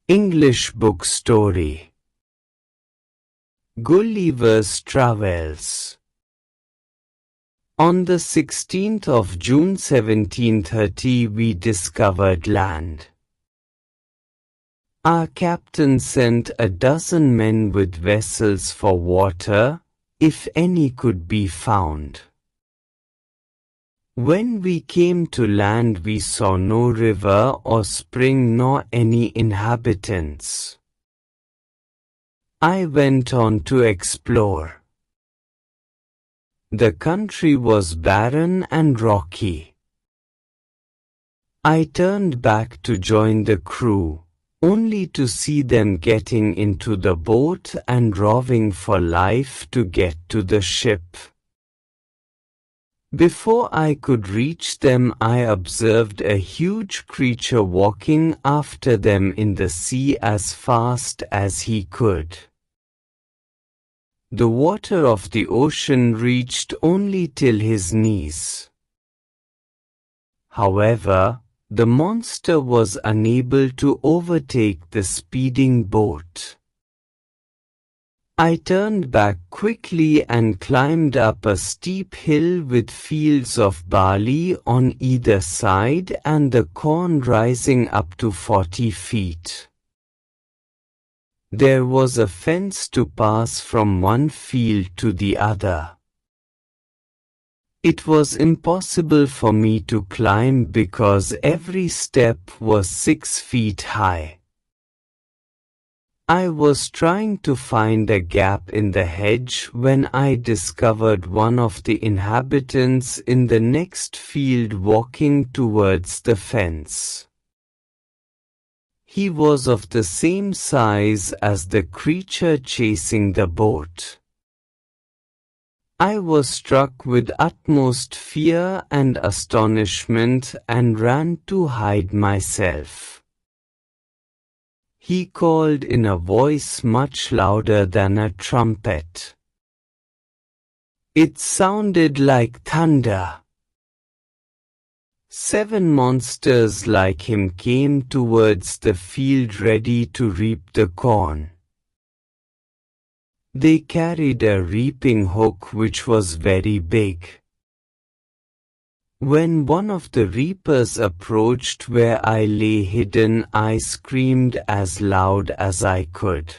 English book story. Gulliver's Travels. On the 16th of June 1730 we discovered land. Our captain sent 12 men with vessels for water, if any could be found. When we came to land we saw no river or spring nor any inhabitants. I went on to explore. The country was barren and rocky. I turned back to join the crew, only to see them getting into the boat and rowing for life to get to the ship. Before I could reach them I observed a huge creature walking after them in the sea as fast as he could. The water of the ocean reached only till his knees. However, the monster was unable to overtake the speeding boat. I turned back quickly and climbed up a steep hill with fields of barley on either side and the corn rising up to 40 feet. There was a fence to pass from one field to the other. It was impossible for me to climb because every step was 6 feet high. I was trying to find a gap in the hedge when I discovered one of the inhabitants in the next field walking towards the fence. He was of the same size as the creature chasing the boat. I was struck with utmost fear and astonishment and ran to hide myself. He called in a voice much louder than a trumpet. It sounded like thunder. 7 monsters like him came towards the field ready to reap the corn. They carried a reaping hook which was very big. When one of the reapers approached where I lay hidden, I screamed as loud as I could.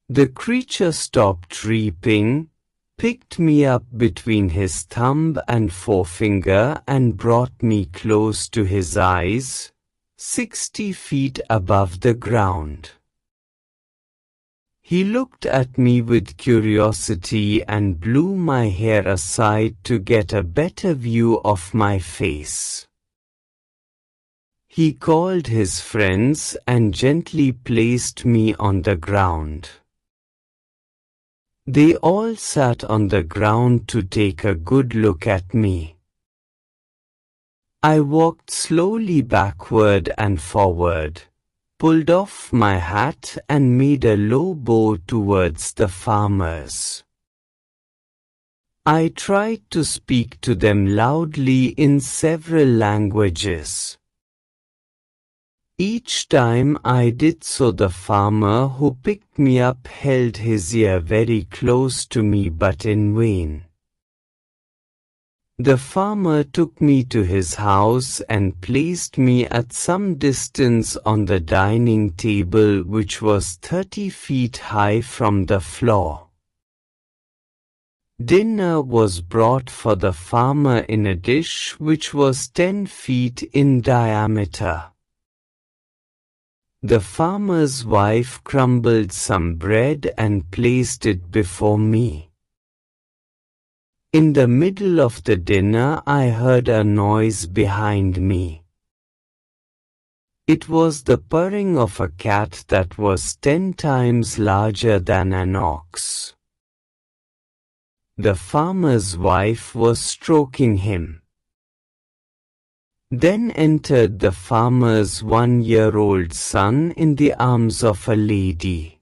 The creature stopped reaping, picked me up between his thumb and forefinger and brought me close to his eyes, 60 feet above the ground. He looked at me with curiosity and blew my hair aside to get a better view of my face. He called his friends and gently placed me on the ground. They all sat on the ground to take a good look at me. I walked slowly backward and forward, pulled off my hat and made a low bow towards the farmers. I tried to speak to them loudly in several languages. Each time I did so the farmer who picked me up held his ear very close to me but in vain. The farmer took me to his house and placed me at some distance on the dining table which was 30 feet high from the floor. Dinner was brought for the farmer in a dish which was 10 feet in diameter. The farmer's wife crumbled some bread and placed it before me. In the middle of the dinner I heard a noise behind me. It was the purring of a cat that was 10 times larger than an ox. The farmer's wife was stroking him. Then entered the farmer's 1-year-old son in the arms of a lady.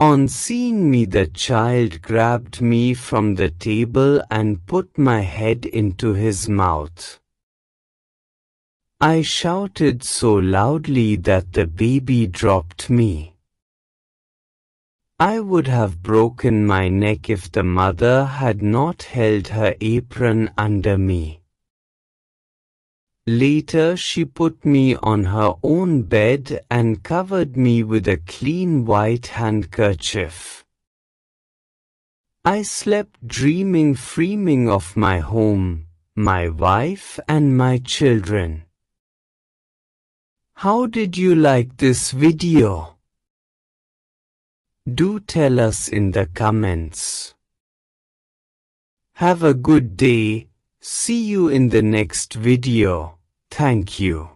On seeing me the child grabbed me from the table and put my head into his mouth. I shouted so loudly that the baby dropped me. I would have broken my neck if the mother had not held her apron under me. Later she put me on her own bed and covered me with a clean white handkerchief. I slept dreaming of my home, my wife and my children. How did you like this video? Do tell us in the comments. Have a good day. See you in the next video. Thank you.